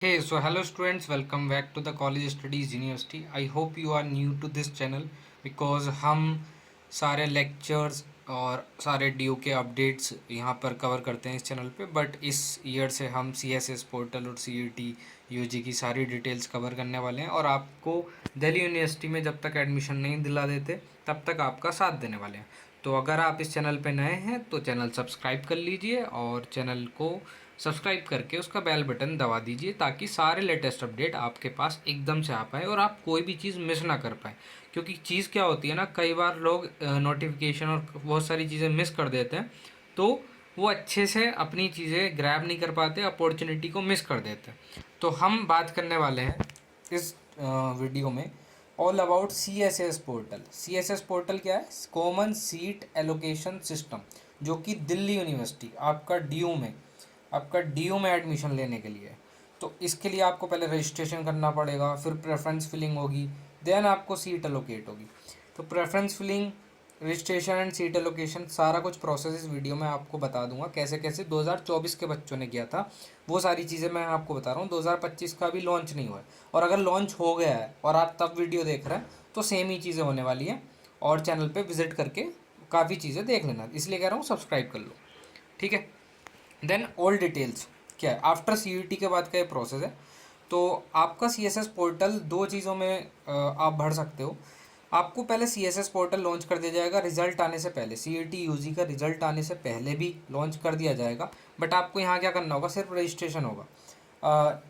Hey, so hello students, welcome back to the College Studies University. I hope you are new to this channel because हम सारे lectures और सारे due के updates यहाँ पर cover करते हैं इस चैनल पे। बट इस ईयर से हम CSS पोर्टल और CET UG की सारी डिटेल्स कवर करने वाले हैं और आपको दिल्ली यूनिवर्सिटी में जब तक एडमिशन नहीं दिला देते तब तक आपका साथ देने वाले हैं। तो अगर आप इस चैनल पे नए हैं तो चैनल सब्सक्राइब कर लीजिए और चैनल को सब्सक्राइब करके उसका बेल बटन दबा दीजिए ताकि सारे लेटेस्ट अपडेट आपके पास एकदम से आ पाए और आप कोई भी चीज़ मिस ना कर पाए। क्योंकि चीज़ क्या होती है ना, कई बार लोग नोटिफिकेशन और बहुत सारी चीज़ें मिस कर देते हैं, तो वो अच्छे से अपनी चीज़ें ग्रैब नहीं कर पाते, अपॉर्चुनिटी को मिस कर देते हैं। तो हम बात करने वाले हैं इस वीडियो में all about CSS portal. CSS portal क्या है? कॉमन सीट एलोकेशन सिस्टम, जो कि दिल्ली यूनिवर्सिटी आपका डी में एडमिशन लेने के लिए। तो इसके लिए आपको पहले रजिस्ट्रेशन करना पड़ेगा, फिर प्रेफरेंस फिलिंग होगी, देन आपको सीट एलोकेट होगी। तो preference filling, registration and seat allocation सारा कुछ प्रोसेस इस वीडियो में आपको बता दूंगा, कैसे कैसे 2024 के बच्चों ने किया था वो सारी चीज़ें मैं आपको बता रहा हूँ। 2025 का भी लॉन्च नहीं हुआ है, और अगर लॉन्च हो गया है और आप तब वीडियो देख रहे हैं तो सेम ही चीज़ें होने वाली हैं। और चैनल पर विजिट करके काफ़ी चीज़ें देख लेना, इसलिए कह रहा हूँ सब्सक्राइब कर लो, ठीक है। देन ऑल डिटेल्स क्या है, आफ्टर CET के बाद का ये प्रोसेस है। तो आपका CSS पोर्टल दो चीज़ों में आप भर सकते हो। आपको पहले CSS पोर्टल लॉन्च कर दिया जाएगा रिजल्ट आने से पहले, CET UG का रिजल्ट आने से पहले भी लॉन्च कर दिया जाएगा। बट आपको यहाँ क्या करना होगा, सिर्फ रजिस्ट्रेशन होगा।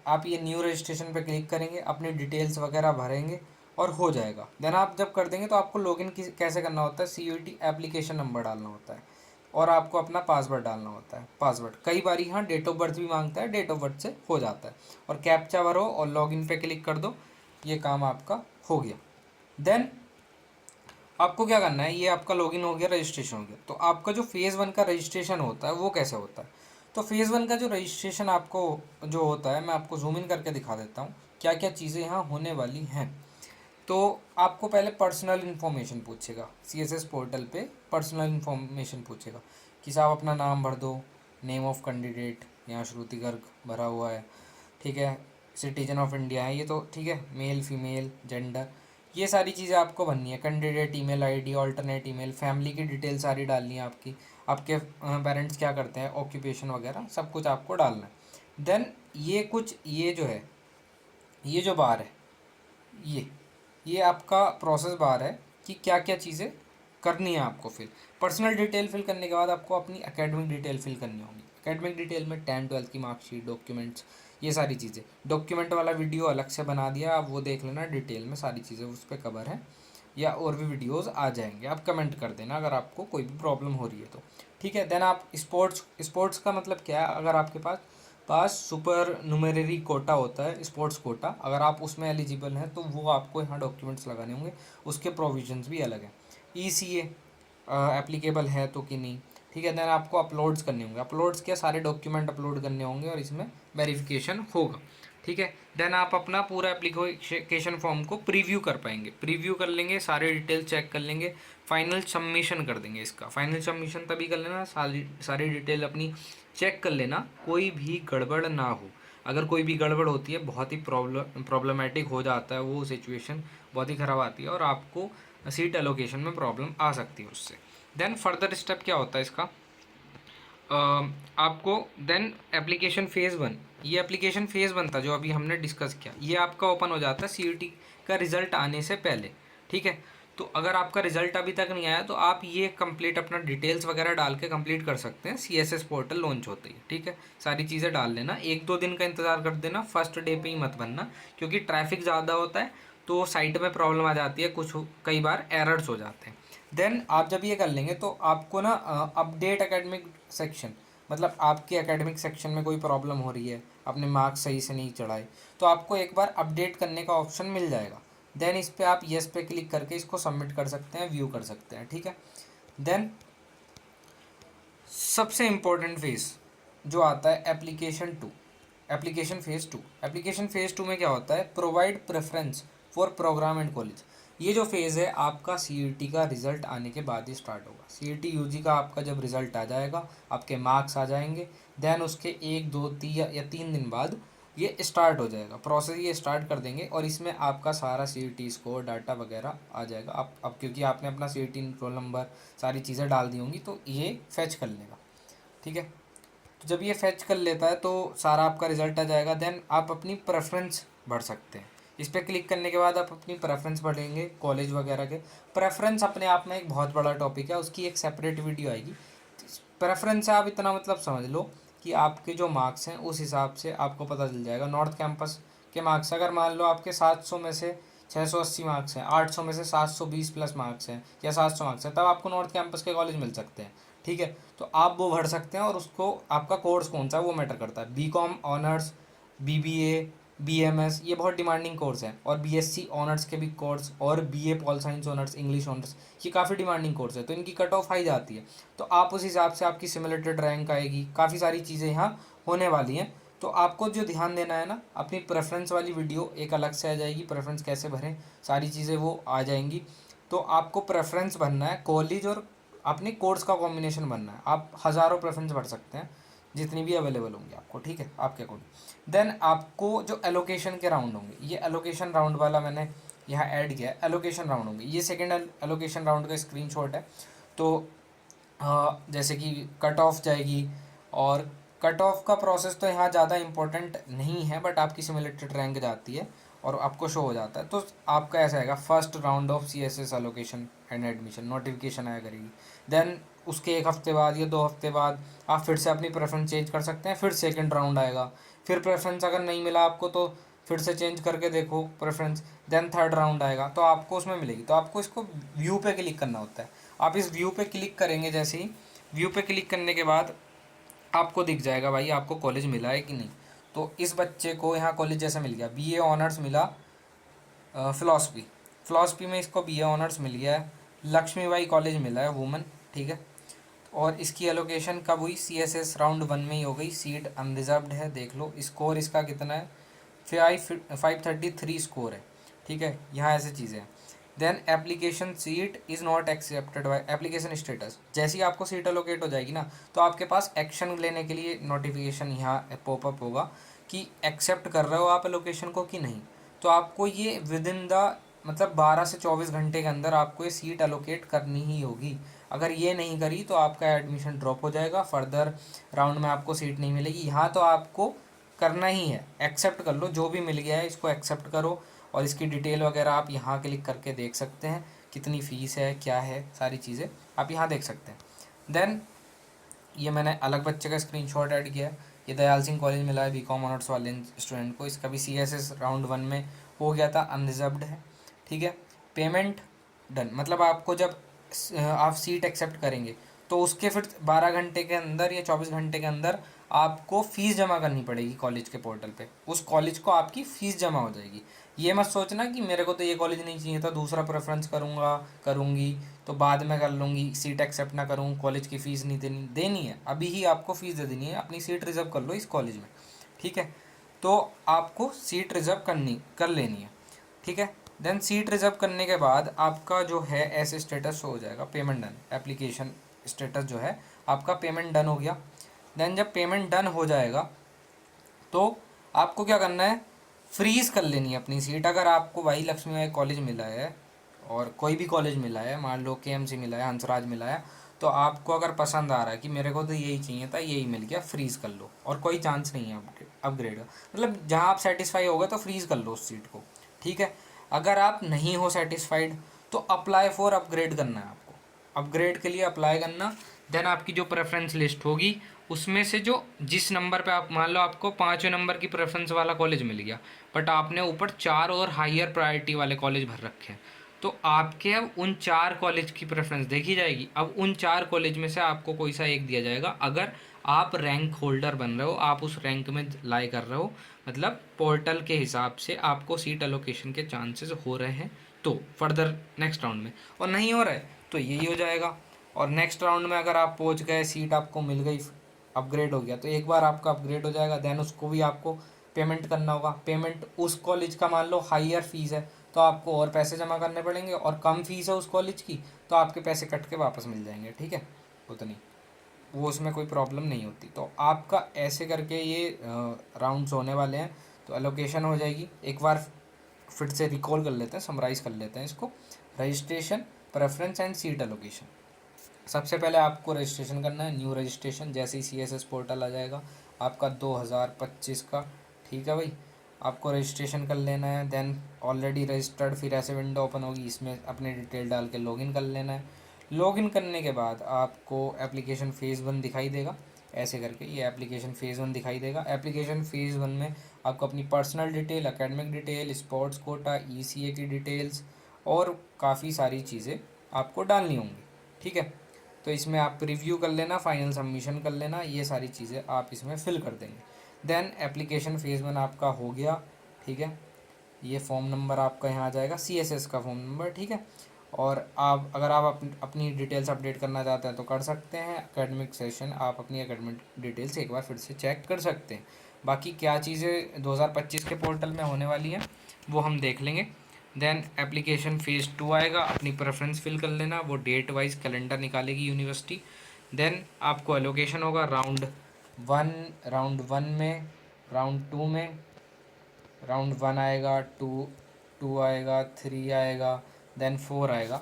आप ये न्यू रजिस्ट्रेशन पे क्लिक करेंगे, अपनी डिटेल्स वगैरह भरेंगे और हो जाएगा। देन आप जब कर देंगे तो आपको लॉगिन कैसे करना होता है, CET एप्लीकेशन नंबर डालना होता है और आपको अपना पासवर्ड डालना होता है। पासवर्ड कई बार यहाँ डेट ऑफ बर्थ भी मांगता है, डेट ऑफ बर्थ से हो जाता है। और कैप्चा भरो और लॉगिन पे क्लिक कर दो, ये काम आपका हो गया। देन आपको क्या करना है, ये आपका लॉगिन हो गया, रजिस्ट्रेशन हो गया। तो आपका जो फेज़ 1 का रजिस्ट्रेशन होता है वो कैसे होता है? तो फेज़ 1 का जो रजिस्ट्रेशन आपको जो होता है, मैं आपको जूम इन करके दिखा देता हूँ क्या क्या चीज़ें यहाँ होने वाली हैं। तो आपको पहले पर्सनल इन्फॉर्मेशन पूछेगा, CSS पोर्टल पे पर्सनल इन्फॉर्मेशन पूछेगा कि साहब अपना नाम भर दो, नेम ऑफ कैंडिडेट यहाँ श्रुति गर्ग भरा हुआ है, ठीक है। सिटीजन ऑफ इंडिया है ये, तो ठीक है, मेल फीमेल जेंडर, ये सारी चीज़ें आपको भरनी है। Candidate email ID, alternate email, family की डिटेल सारी डालनी है आपकी, आपके पेरेंट्स क्या करते हैं, ऑक्यूपेशन वगैरह सब कुछ आपको डालना है। देन ये जो है, ये जो बार है, ये आपका प्रोसेस बार है कि क्या क्या चीज़ें करनी है आपको। फिर पर्सनल डिटेल फिल करने के बाद आपको अपनी एकेडमिक डिटेल फिल करनी होगी। एकेडमिक डिटेल में 10th-12th की मार्कशीट, डॉक्यूमेंट्स, ये सारी चीज़ें। डॉक्यूमेंट वाला वीडियो अलग से बना दिया, आप वो देख लेना, डिटेल में सारी चीज़ें उस पर कवर है, या और भी वीडियोस आ जाएंगे, आप कमेंट कर देना अगर आपको कोई भी प्रॉब्लम हो रही है तो, ठीक है। देन आप स्पोर्ट्स का मतलब क्या है, अगर आपके पास सुपर नुमेररी कोटा होता है, स्पोर्ट्स कोटा, अगर आप उसमें एलिजिबल हैं तो वो आपको यहाँ डॉक्यूमेंट्स लगाने होंगे, उसके प्रोविजंस भी अलग हैं। ECA एप्लीकेबल है तो कि नहीं, ठीक है। देन आपको अपलोड्स करने होंगे, अपलोड्स क्या, सारे डॉक्यूमेंट अपलोड करने होंगे और इसमें वेरिफिकेशन होगा, ठीक है। देन आप अपना पूरा एप्लीकेशन फॉर्म को प्रीव्यू कर पाएंगे, प्रीव्यू कर लेंगे, सारे डिटेल चेक कर लेंगे, फाइनल सबमिशन कर देंगे। इसका फाइनल सबमिशन तभी कर लेना, सारी डिटेल अपनी चेक कर लेना, कोई भी गड़बड़ ना हो। अगर कोई भी गड़बड़ होती है, बहुत ही प्रॉब्लमेटिक हो जाता है, वो सिचुएशन बहुत ही ख़राब आती है और आपको सीट एलोकेशन में प्रॉब्लम आ सकती है उससे। देन फर्दर स्टेप क्या होता है इसका, आपको देन एप्लीकेशन फेज़ 1, ये एप्लीकेशन फेज़ 1 था जो अभी हमने डिस्कस किया, ये आपका ओपन हो जाता है CET का रिज़ल्ट आने से पहले, ठीक है। तो अगर आपका रिज़ल्ट अभी तक नहीं आया तो आप ये कंप्लीट अपना डिटेल्स वगैरह डाल के कंप्लीट कर सकते हैं CSS पोर्टल लॉन्च होते ही, ठीक है। सारी चीज़ें डाल लेना, 1-2 दिन का इंतज़ार कर देना, फर्स्ट डे पे ही मत बनना, क्योंकि ट्रैफिक ज़्यादा होता है तो साइट में प्रॉब्लम आ जाती है, कुछ कई बार एरर्स हो जाते हैं। देन आप जब ये कर लेंगे तो आपको ना अपडेट एकेडमिक सेक्शन, मतलब आपके एकेडमिक सेक्शन में कोई प्रॉब्लम हो रही है, अपने मार्क्स सही से नहीं चढ़ाए, तो आपको एक बार अपडेट करने का ऑप्शन मिल जाएगा। देन इस पर आप येस पे क्लिक करके इसको सबमिट कर सकते हैं, व्यू कर सकते हैं, ठीक है। देन सबसे इम्पोर्टेंट फेज़ जो आता है एप्लीकेशन फेज़ 2 में क्या होता है, provide preference for programme and college. ये जो फेज़ है आपका CET का रिज़ल्ट आने के बाद ही स्टार्ट होगा। CET UG का आपका जब रिज़ल्ट आ जाएगा, आपके मार्क्स आ जाएंगे, देन उसके 1-2-3 या 3 दिन बाद ये स्टार्ट हो जाएगा प्रोसेस, ये स्टार्ट कर देंगे और इसमें आपका सारा CET स्कोर डाटा वगैरह आ जाएगा। आप अब क्योंकि आपने अपना CET रोल नंबर सारी चीज़ें डाल दी होंगी तो ये फैच कर लेगा, ठीक है। तो जब ये फैच कर लेता है तो सारा आपका रिजल्ट आ जाएगा। देन आप अपनी प्रेफरेंस भर सकते हैं। इस पर क्लिक करने के बाद आप अपनी प्रेफरेंस भरेंगे कॉलेज वगैरह के। प्रेफरेंस अपने आप में एक बहुत बड़ा टॉपिक है, उसकी एक सेपरेट वीडियो आएगी। प्रेफरेंस से आप इतना मतलब समझ लो कि आपके जो मार्क्स हैं उस हिसाब से आपको पता चल जाएगा। नॉर्थ कैंपस के मार्क्स अगर मान लो आपके 700 में से 680 मार्क्स हैं, 800 में से 720 प्लस मार्क्स हैं या 700 मार्क्स हैं, तब आपको नॉर्थ कैंपस के कॉलेज मिल सकते हैं, ठीक है। तो आप वो भर सकते हैं और उसको आपका कोर्स कौन सा है वो मैटर करता है। BCom ऑनर्स, BBA, BMS ये बहुत डिमांडिंग कोर्स है, और BSc ऑनर्स के भी कोर्स, और BA pol science honours, English honours, ये काफ़ी डिमांडिंग कोर्स है, तो इनकी कट ऑफ हाई जाती है। तो आप उस हिसाब से आपकी सिमुलेटेड रैंक आएगी, काफ़ी सारी चीज़ें यहाँ होने वाली हैं। तो आपको जो ध्यान देना है ना, अपनी प्रेफरेंस वाली वीडियो एक अलग से आ जाएगी, प्रेफरेंस कैसे भरें सारी चीज़ें वो आ जाएंगी। तो आपको प्रेफरेंस भरना है, कॉलेज और अपने कोर्स का कॉम्बिनेशन भरना है। आप हज़ारों प्रेफरेंस भर सकते हैं जितनी भी अवेलेबल होंगी आपको, ठीक है, आपके अकॉर्डिंग। देन आपको जो एलोकेशन के राउंड होंगे, ये एलोकेशन राउंड वाला मैंने यहाँ ऐड किया है। एलोकेशन राउंड होंगे, ये सेकेंड एलोकेशन राउंड का स्क्रीनशॉट है। तो जैसे कि कट ऑफ जाएगी, और कट ऑफ का प्रोसेस तो यहाँ ज़्यादा इंपॉर्टेंट नहीं है, बट आपकी सिमुलेटेड रैंक जाती है और आपको शो हो जाता है। तो आपका ऐसा आएगा, first round of CSS allocation and admission, notification आया करेगी। देन उसके एक हफ्ते बाद या 2 हफ्ते बाद आप फिर से अपनी प्रेफरेंस चेंज कर सकते हैं, फिर सेकंड राउंड आएगा। फिर प्रेफरेंस अगर नहीं मिला आपको तो फिर से चेंज करके देखो प्रेफरेंस। देन थर्ड राउंड आएगा तो आपको उसमें मिलेगी। तो आपको इसको व्यू पे क्लिक करना होता है। आप इस व्यू पे क्लिक करेंगे, जैसे ही व्यू पे क्लिक करने के बाद आपको दिख जाएगा भाई आपको कॉलेज मिला है कि नहीं। तो इस बच्चे को यहाँ कॉलेज जैसा मिल गया, BA ऑनर्स मिला फ़िलासफ़ी, फ़िलासफ़ी में इसको BA ऑनर्स मिल गया है। लक्ष्मीबाई कॉलेज मिला है वुमन, ठीक है। और इसकी एलोकेशन कब हुई, CSS राउंड 1 में ही हो गई। सीट अनरिजर्व्ड है, देख लो। स्कोर इसका कितना है, 533 स्कोर है, ठीक है। यहाँ ऐसी चीज़ें हैं। Then application seat is not accepted by application status. जैसे ही आपको सीट एलोकेट हो जाएगी ना, तो आपके पास एक्शन लेने के लिए नोटिफिकेशन यहाँ पॉपअप होगा कि एक्सेप्ट कर रहे हो आप एलोकेशन को कि नहीं। तो आपको ये विद इन द मतलब 12 से 24 घंटे के अंदर आपको ये सीट एलोकेट करनी ही होगी। अगर ये नहीं करी तो आपका एडमिशन ड्रॉप हो जाएगा, फर्दर राउंड में आपको सीट नहीं मिलेगी। यहाँ तो आपको करना ही है, एक्सेप्ट कर लो, जो भी मिल गया है इसको एक्सेप्ट करो। और इसकी डिटेल वगैरह आप यहाँ क्लिक करके देख सकते हैं, कितनी फ़ीस है, क्या है, सारी चीज़ें आप यहाँ देख सकते हैं। देन ये मैंने अलग बच्चे का स्क्रीनशॉट ऐड किया है। ये दयाल सिंह कॉलेज मिला है BCom ऑनर्स वाले स्टूडेंट को। इसका भी CSS राउंड 1 में हो गया था, अनरिजर्व्ड है, ठीक है। पेमेंट डन, मतलब आपको जब आप सीट एक्सेप्ट करेंगे तो उसके फिर 12 घंटे के अंदर या 24 घंटे के अंदर आपको फ़ीस जमा करनी पड़ेगी कॉलेज के पोर्टल पे। उस कॉलेज को आपकी फ़ीस जमा हो जाएगी। ये मत सोचना कि मेरे को तो ये कॉलेज नहीं चाहिए था, दूसरा प्रेफरेंस करूँगा, करूँगी तो बाद में कर लूँगी, सीट एक्सेप्ट ना करूँ, कॉलेज की फ़ीस नहीं देनी है, अभी ही आपको फ़ीस दे देनी है, अपनी सीट रिज़र्व कर लो इस कॉलेज में, ठीक है। तो आपको सीट रिज़र्व कर लेनी है, ठीक है। देन सीट रिज़र्व करने के बाद आपका जो है ऐसे स्टेटस हो जाएगा, पेमेंट डन, एप्लीकेशन स्टेटस जो है आपका पेमेंट डन हो गया। देन जब पेमेंट डन हो जाएगा तो आपको क्या करना है, फ्रीज़ कर लेनी है अपनी सीट। अगर आपको भाई लक्ष्मीबाई कॉलेज मिला है और कोई भी कॉलेज मिला है, मान लो KMC मिला है, हंसराज मिला है, तो आपको अगर पसंद आ रहा है कि मेरे को तो यही चाहिए था, यही मिल गया, फ्रीज़ कर लो और कोई चांस नहीं है अपग्रेड का। मतलब जहाँ आप सेटिस्फाई हो गए तो फ्रीज़ कर लो उस सीट को, ठीक है। अगर आप नहीं हो सेटिस्फाइड तो अप्लाई फॉर अपग्रेड करना है आपको, अपग्रेड के लिए अप्लाई करना। देन आपकी जो प्रेफरेंस लिस्ट होगी उसमें से जो जिस नंबर पे आप मान लो आपको 5वें नंबर की प्रेफरेंस वाला कॉलेज मिल गया, बट आपने ऊपर 4 और हायर प्रायोरिटी वाले कॉलेज भर रखे हैं, तो आपके अब उन 4 कॉलेज की प्रेफरेंस देखी जाएगी। अब उन 4 कॉलेज में से आपको कोई सा एक दिया जाएगा। अगर आप रैंक होल्डर बन रहे हो, आप उस रैंक में लाई कर रहे हो, मतलब पोर्टल के हिसाब से आपको सीट एलोकेशन के चांसेस हो रहे हैं, तो फर्दर नेक्स्ट राउंड में, और नहीं हो रहा है तो यही हो जाएगा। और नेक्स्ट राउंड में अगर आप पहुंच गए, सीट आपको मिल गई, अपग्रेड हो गया, तो एक बार आपका अपग्रेड हो जाएगा। देन उसको भी आपको पेमेंट करना होगा। पेमेंट उस कॉलेज का मान लो हाईयर फीस है तो आपको और पैसे जमा करने पड़ेंगे, और कम फीस है उस कॉलेज की तो आपके पैसे कट के वापस मिल जाएंगे, ठीक है, उतनी। वो उसमें कोई प्रॉब्लम नहीं होती। तो आपका ऐसे करके ये राउंड्स होने वाले हैं। तो एलोकेशन हो जाएगी, एक बार फिर से रिकॉल कर लेते हैं, समराइज़ कर लेते हैं इसको। Registration, preference and seat allocation. सबसे पहले आपको रजिस्ट्रेशन करना है, न्यू रजिस्ट्रेशन। जैसे ही CSS पोर्टल आ जाएगा आपका 2025 का, ठीक है भाई, आपको रजिस्ट्रेशन कर लेना है। देन ऑलरेडी रजिस्टर्ड, फिर ऐसे विंडो ओपन होगी, इसमें अपनी डिटेल डाल के लॉगिन कर लेना है। लॉगिन करने के बाद आपको एप्लीकेशन फ़ेज़ 1 दिखाई देगा, ऐसे करके ये एप्लीकेशन फ़ेज़ 1 दिखाई देगा। एप्लीकेशन फ़ेज़ 1 में आपको अपनी personal detail, academic detail, sports quota, ECA की डिटेल्स और काफ़ी सारी चीज़ें आपको डालनी होंगी, ठीक है। तो इसमें आप रिव्यू कर लेना, फाइनल सबमिशन कर लेना, ये सारी चीज़ें आप इसमें फिल कर देंगे। देन एप्लीकेशन फ़ेज़ 1 आपका हो गया, ठीक है। ये फॉर्म नंबर आपका यहाँ आ जाएगा, CSS का फॉर्म नंबर, ठीक है। और आप अगर आप अपनी डिटेल्स अपडेट करना चाहते हैं तो कर सकते हैं। एकेडमिक सेशन आप अपनी एकेडमिक डिटेल्स एक बार फिर से चेक कर सकते हैं। बाकी क्या चीज़ें 2025 के पोर्टल में होने वाली हैं वो हम देख लेंगे। देन एप्लीकेशन फ़ेज़ 2 आएगा, अपनी प्रेफरेंस फिल कर लेना, वो डेट वाइज कैलेंडर निकालेगी यूनिवर्सिटी। देन आपको एलोकेशन होगा राउंड वन में, राउंड टू में, राउंड 1 आएगा, टू आएगा, 3 आएगा, देन 4 आएगा,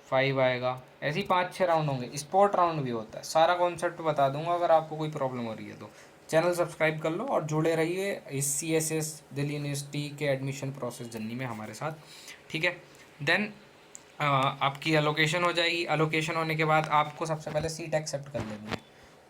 5 आएगा, ऐसे ही 5-6 राउंड होंगे। स्पोर्ट राउंड भी होता है। सारा कॉन्सेप्ट बता दूंगा, अगर आपको कोई प्रॉब्लम हो रही है तो चैनल सब्सक्राइब कर लो और जुड़े रहिए इस CSS दिल्ली यूनिवर्सिटी के एडमिशन प्रोसेस जर्नी में हमारे साथ, ठीक है। देन आपकी अलोकेशन हो जाएगी। अलोकेशन होने के बाद आपको सबसे पहले सीट एक्सेप्ट कर लेनी है,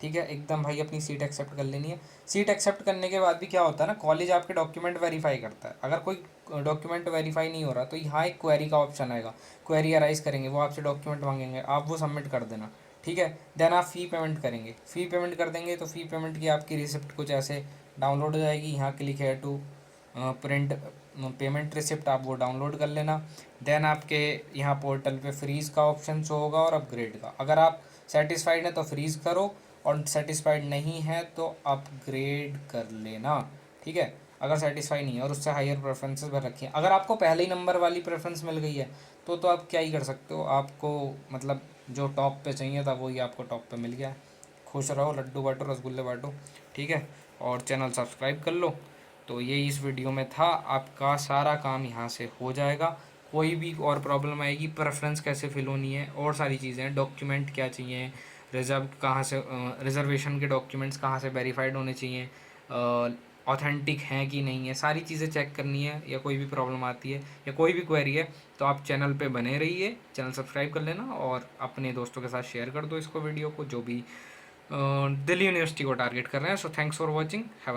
ठीक है, एकदम भाई अपनी सीट एक्सेप्ट कर लेनी है। सीट एक्सेप्ट करने के बाद भी क्या होता है ना, कॉलेज आपके डॉक्यूमेंट वेरीफाई करता है। अगर कोई डॉक्यूमेंट वेरीफाई नहीं हो रहा तो यहाँ एक क्वेरी का ऑप्शन आएगा, क्वेरी अराइज करेंगे, वो आपसे डॉक्यूमेंट मांगेंगे, आप वो सबमिट कर देना, ठीक है। देन आप फ़ी पेमेंट करेंगे, फ़ी पेमेंट कर देंगे तो फ़ी पेमेंट की आपकी रिसिप्ट कुछ ऐसे डाउनलोड हो जाएगी। यहाँ क्लिक है टू प्रिंट पेमेंट रिसिप्ट, आप वो डाउनलोड कर लेना। देन आपके यहाँ पोर्टल पे फ्रीज़ का ऑप्शन शो होगा और अपग्रेड का। अगर आप सेटिस्फाइड हैं तो फ्रीज़ करो और सेटिस्फाइड नहीं है तो अपग्रेड कर लेना, ठीक है। अगर सेटिस्फाई नहीं है और उससे हायर प्रेफरेंसेस भर रखी हैं, अगर आपको पहले ही नंबर वाली प्रेफरेंस मिल गई है तो आप क्या ही कर सकते हो, आपको मतलब जो टॉप पे चाहिए था वही आपको टॉप पे मिल गया है। खुश रहो, लड्डू बांटो, रसगुल्ले बांटो, ठीक है। और चैनल सब्सक्राइब कर लो। तो ये इस वीडियो में था, आपका सारा काम यहाँ से हो जाएगा। कोई भी और प्रॉब्लम आएगी, प्रेफरेंस कैसे फिल होनी है और सारी चीज़ें हैं, डॉक्यूमेंट क्या चाहिए, रिजर्व कहाँ से, रिजर्वेशन के डॉक्यूमेंट्स कहाँ से वेरीफाइड होने चाहिए, ऑथेंटिक हैं कि नहीं है, सारी चीज़ें चेक करनी है। या कोई भी प्रॉब्लम आती है या कोई भी क्वेरी है तो आप चैनल पे बने रहिए, चैनल सब्सक्राइब कर लेना और अपने दोस्तों के साथ शेयर कर दो इसको, वीडियो को, जो भी दिल्ली यूनिवर्सिटी को टारगेट कर रहे हैं। So thanks for watching.